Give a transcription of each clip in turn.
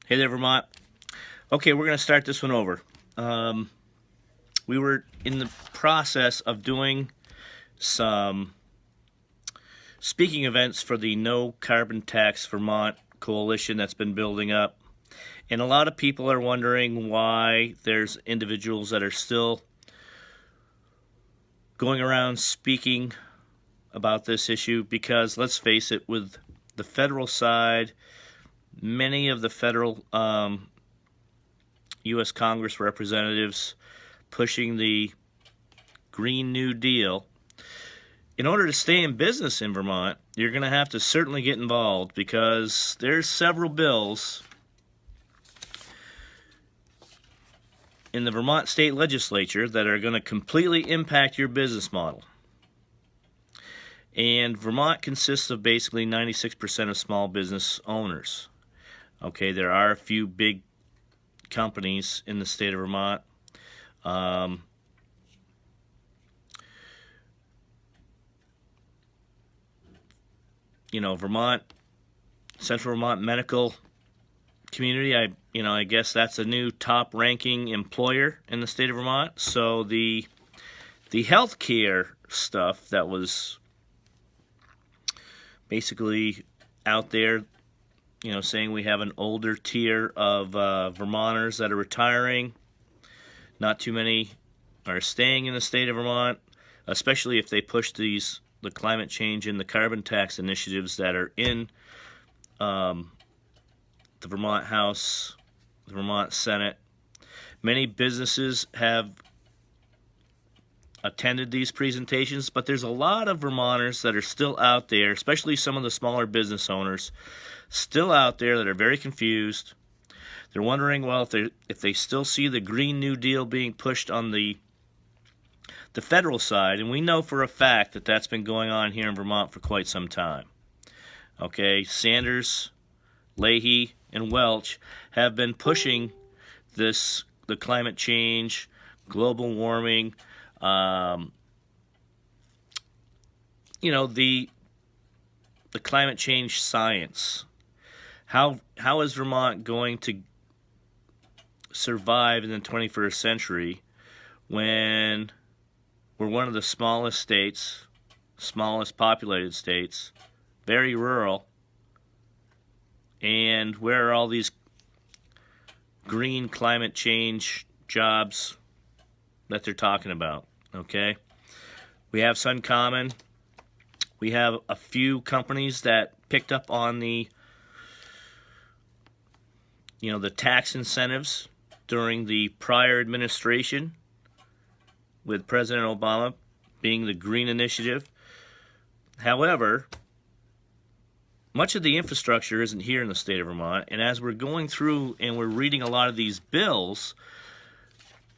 Hey there, Vermont. Okay, we're going to start this one over. We were in the process of doing some speaking events for the No Carbon Tax Vermont coalition that's been building up. And a lot of people are wondering why there's individuals that are still going around speaking about this issue, because let's face it, with the federal side, many of the federal U.S. Congress representatives pushing the Green New Deal. In order to stay in business in Vermont, you're going to have to certainly get involved, because there's several bills in the Vermont state legislature that are going to completely impact your business model. And Vermont consists of basically 96% of small business owners. Okay, there are a few big companies in the state of Vermont. Vermont, Central Vermont Medical Community, I guess that's a new top-ranking employer in the state of Vermont. So the healthcare stuff that was basically out there, saying we have an older tier of Vermonters that are retiring. Not too many are staying in the state of Vermont, especially if they push the climate change and the carbon tax initiatives that are in the Vermont House, the Vermont Senate. Many businesses have attended these presentations, but there's a lot of Vermonters that are still out there, especially some of the smaller business owners, still out there that are very confused. They're wondering, well, if they still see the Green New Deal being pushed on the federal side, and we know for a fact that that's been going on here in Vermont for quite some time. Okay, Sanders, Leahy, and Welch have been pushing the climate change, global warming, the climate change science. How is Vermont going to survive in the 21st century when we're one of the smallest states, smallest populated states, very rural, and where are all these green climate change jobs that they're talking about? Okay, we have Suncommon. We have a few companies that picked up on the tax incentives during the prior administration with President Obama, being the Green Initiative. However, much of the infrastructure isn't here in the state of Vermont, and as we're going through and we're reading a lot of these bills,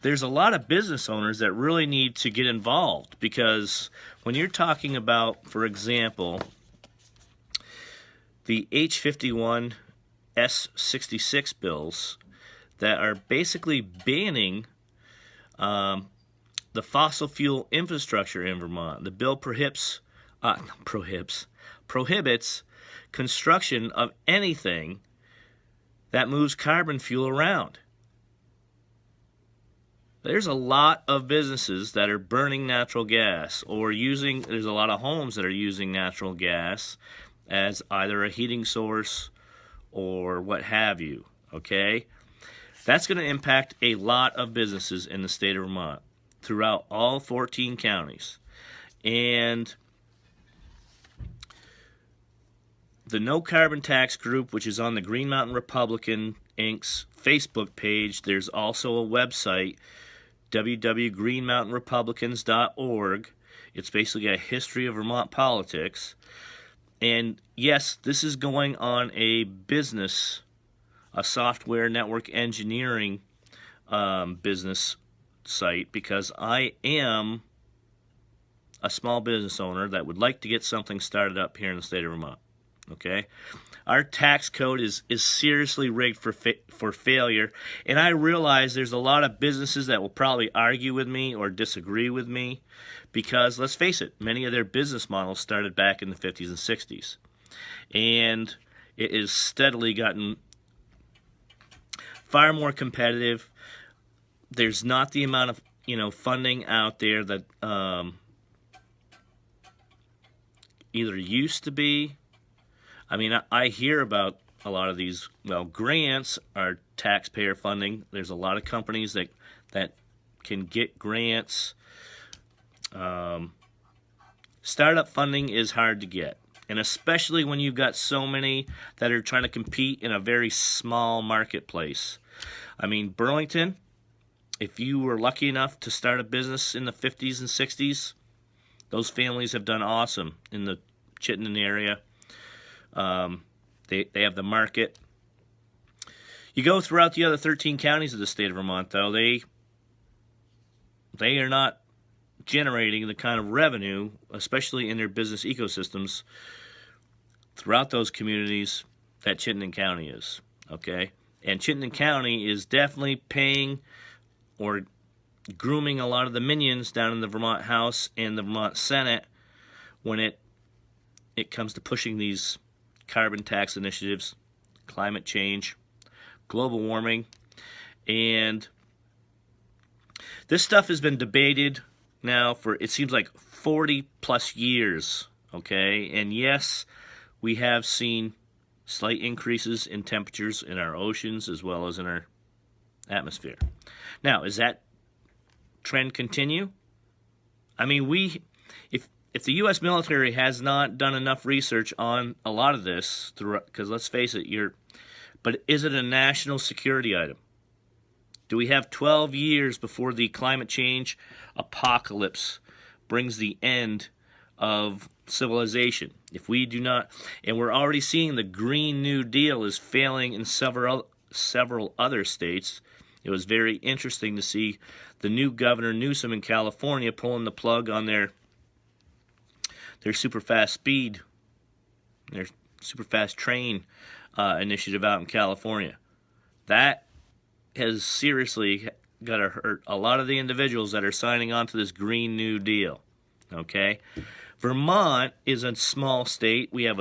there's a lot of business owners that really need to get involved, because when you're talking about, for example, the H51 S66 bills that are basically banning the fossil fuel infrastructure in Vermont. The bill prohibits construction of anything that moves carbon fuel around. There's a lot of businesses that are burning natural gas, or there's a lot of homes that are using natural gas as either a heating source or what have you, okay? That's going to impact a lot of businesses in the state of Vermont throughout all 14 counties. And the No Carbon Tax group, which is on the Green Mountain Republican Inc.'s Facebook page, there's also a website, www.greenmountainrepublicans.org. It's basically a history of Vermont politics. And yes, this is going on a software network engineering business site, because I am a small business owner that would like to get something started up here in the state of Vermont. Okay, our tax code is seriously rigged for failure, and I realize there's a lot of businesses that will probably argue with me or disagree with me, because let's face it, many of their business models started back in the 50s and 60s, and it has steadily gotten far more competitive. There's not the amount of funding out there that either used to be. I mean, I hear about a lot of these. Well, grants are taxpayer funding. There's a lot of companies that can get grants. Startup funding is hard to get, and especially when you've got so many that are trying to compete in a very small marketplace. I mean, Burlington, if you were lucky enough to start a business in the 50s and 60s, those families have done awesome in the Chittenden area. They have the market. You go throughout the other 13 counties of the state of Vermont, though, they are not generating the kind of revenue, especially in their business ecosystems, throughout those communities that Chittenden County is. Okay? And Chittenden County is definitely paying or grooming a lot of the minions down in the Vermont House and the Vermont Senate when it comes to pushing these carbon tax initiatives, climate change, global warming, and this stuff has been debated now for, it seems like, 40 plus years, okay? And yes, we have seen slight increases in temperatures in our oceans as well as in our atmosphere. Now, is that trend continue? I mean, if the U.S. military has not done enough research on a lot of this, because let's face it, but is it a national security item? Do we have 12 years before the climate change apocalypse brings the end of civilization? If we do not, and we're already seeing the Green New Deal is failing in several other states. It was very interesting to see the new Governor Newsom in California pulling the plug on their super fast train initiative out in California. That has seriously got to hurt a lot of the individuals that are signing on to this Green New Deal. Okay? Vermont is a small state. We have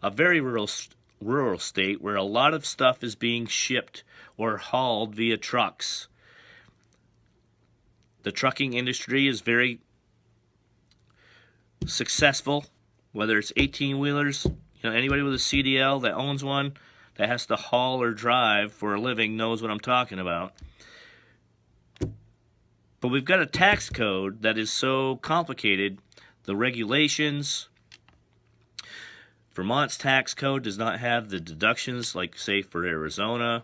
a very rural state where a lot of stuff is being shipped or hauled via trucks. The trucking industry is very successful, whether it's 18-wheelers, anybody with a CDL that owns one that has to haul or drive for a living knows what I'm talking about. But we've got a tax code that is so complicated. The regulations, Vermont's tax code does not have the deductions like, say, for Arizona,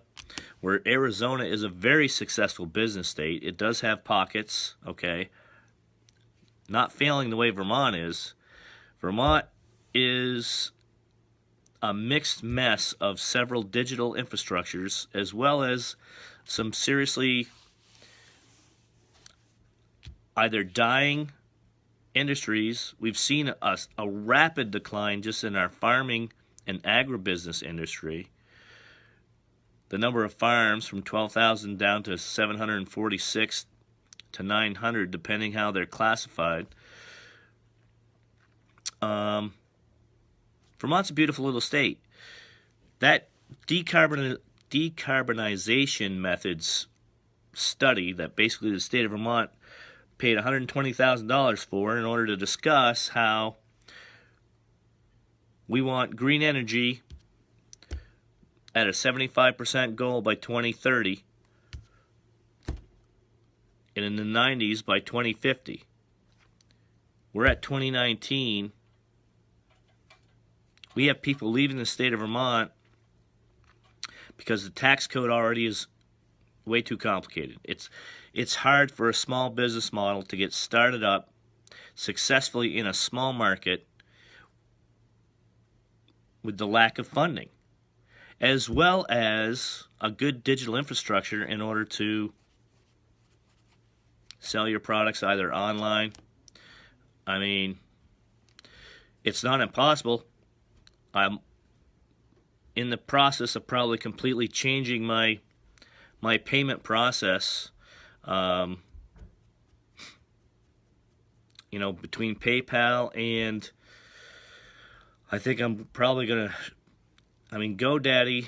where Arizona is a very successful business state. It does have pockets, okay? Not failing the way Vermont is. Vermont is a mixed mess of several digital infrastructures as well as some seriously either dying industries. We've seen a rapid decline just in our farming and agribusiness industry. The number of farms from 12,000 down to 746 to 900, depending how they're classified. Vermont's a beautiful little state. That decarbonization methods study that basically the state of Vermont paid $120,000 for in order to discuss how we want green energy at a 75% goal by 2030 and in the 90s by 2050. We're at 2019. We have people leaving the state of Vermont because the tax code already is way too complicated. It's hard for a small business model to get started up successfully in a small market with the lack of funding, as well as a good digital infrastructure in order to sell your products either online. I mean, it's not impossible. I'm in the process of probably completely changing my payment process. Between PayPal and I think I'm probably gonna. GoDaddy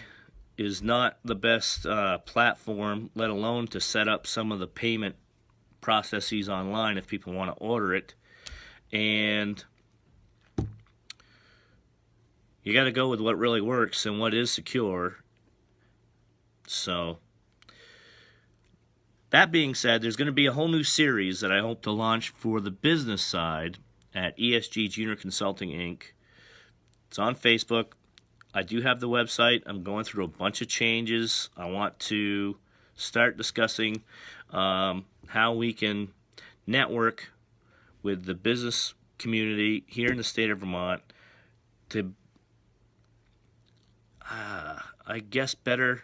is not the best platform, let alone to set up some of the payment processes online if people want to order it. And you got to go with what really works and what is secure. So, that being said, there's going to be a whole new series that I hope to launch for the business side at E.S.G. Junior Consulting Inc. It's on Facebook. I do have the website. I'm going through a bunch of changes. I want to start discussing how we can network with the business community here in the state of Vermont to, I guess, better,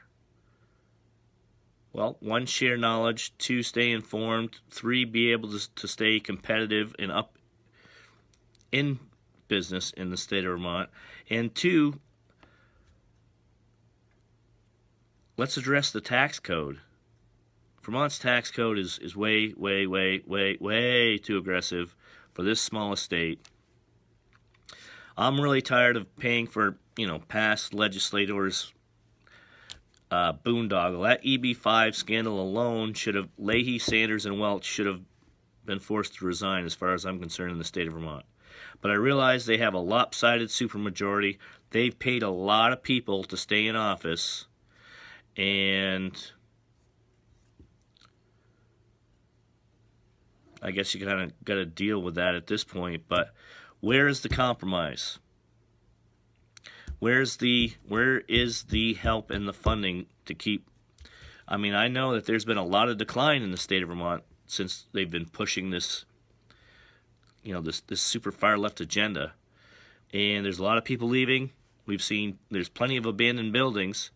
well, 1, share knowledge, 2, stay informed, 3, be able to stay competitive and up in business in the state of Vermont, and 2, let's address the tax code. Vermont's tax code is way too aggressive for this small estate. I'm really tired of paying for, past legislators' boondoggle. That EB5 scandal alone Leahy, Sanders, and Welch should have been forced to resign as far as I'm concerned in the state of Vermont. But I realize they have a lopsided supermajority. They've paid a lot of people to stay in office, and I guess you kind of got to deal with that at this point. But where is the compromise? Where is the help and the funding to keep? I mean, I know that there's been a lot of decline in the state of Vermont since they've been pushing this, this super far left agenda, and there's a lot of people leaving. We've seen there's plenty of abandoned buildings.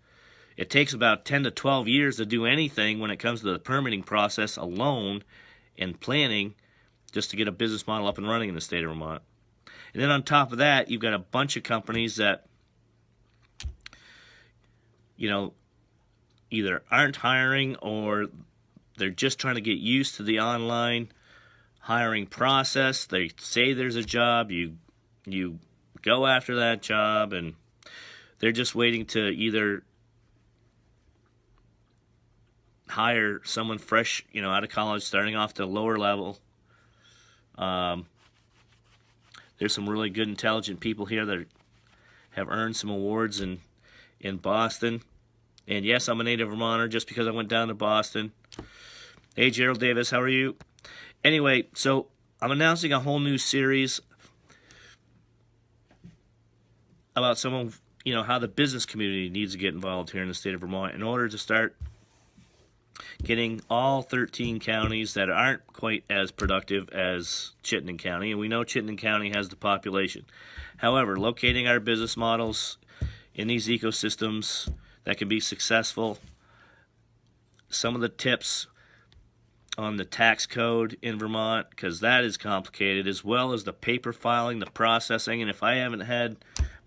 It takes about 10 to 12 years to do anything when it comes to the permitting process alone and planning just to get a business model up and running in the state of Vermont. And then on top of that, you've got a bunch of companies that, either aren't hiring or they're just trying to get used to the online hiring process. They say there's a job, you go after that job, and they're just waiting to either hire someone fresh, out of college, starting off the lower level. There's some really good, intelligent people here that have earned some awards in Boston. And yes, I'm a native Vermonter just because I went down to Boston. Hey, Gerald Davis, how are you? Anyway, so I'm announcing a whole new series about some of, how the business community needs to get involved here in the state of Vermont in order to start getting all 13 counties that aren't quite as productive as Chittenden County, and we know Chittenden County has the population. However, locating our business models in these ecosystems that can be successful, some of the tips on the tax code in Vermont, because that is complicated, as well as the paper filing, the processing, and if I haven't had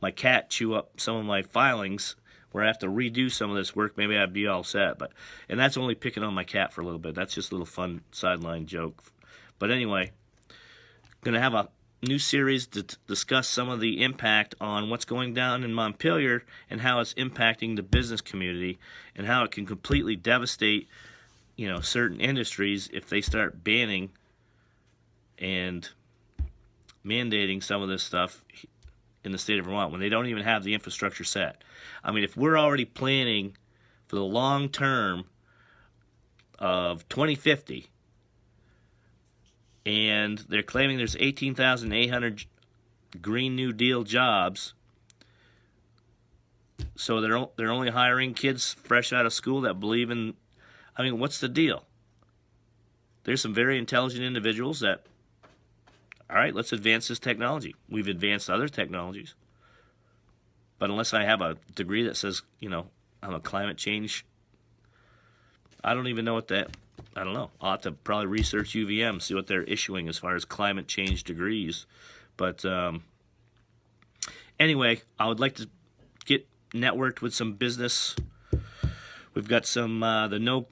my cat chew up some of my filings where I have to redo some of this work, maybe I'd be all set. And that's only picking on my cat for a little bit. That's just a little fun sideline joke. But anyway, going to have a new series to discuss some of the impact on what's going down in Montpelier and how it's impacting the business community and how it can completely devastate, certain industries if they start banning and mandating some of this stuff in the state of Vermont when they don't even have the infrastructure set. I mean, if we're already planning for the long term of 2050 and they're claiming there's 18,800 Green New Deal jobs, so they're only hiring kids fresh out of school that believe in, I mean, what's the deal? There's some very intelligent individuals that, all right, let's advance this technology. We've advanced other technologies. But unless I have a degree that says, I'm a climate change, I don't even know what that, I don't know. I'll have to probably research UVM, see what they're issuing as far as climate change degrees. But anyway, I would like to get networked with some business. We've got some, the No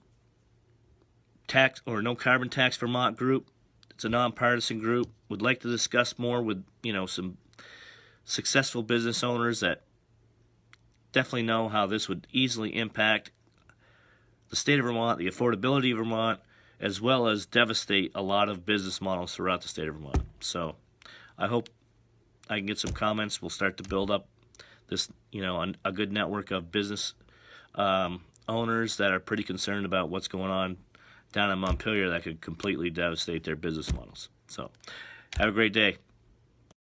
Carbon Tax Vermont group. It's a nonpartisan group. Would like to discuss more with, some successful business owners that definitely know how this would easily impact the state of Vermont, the affordability of Vermont, as well as devastate a lot of business models throughout the state of Vermont. So I hope I can get some comments. We'll start to build up this, a good network of business owners that are pretty concerned about what's going on down in Montpelier that could completely devastate their business models. So have a great day.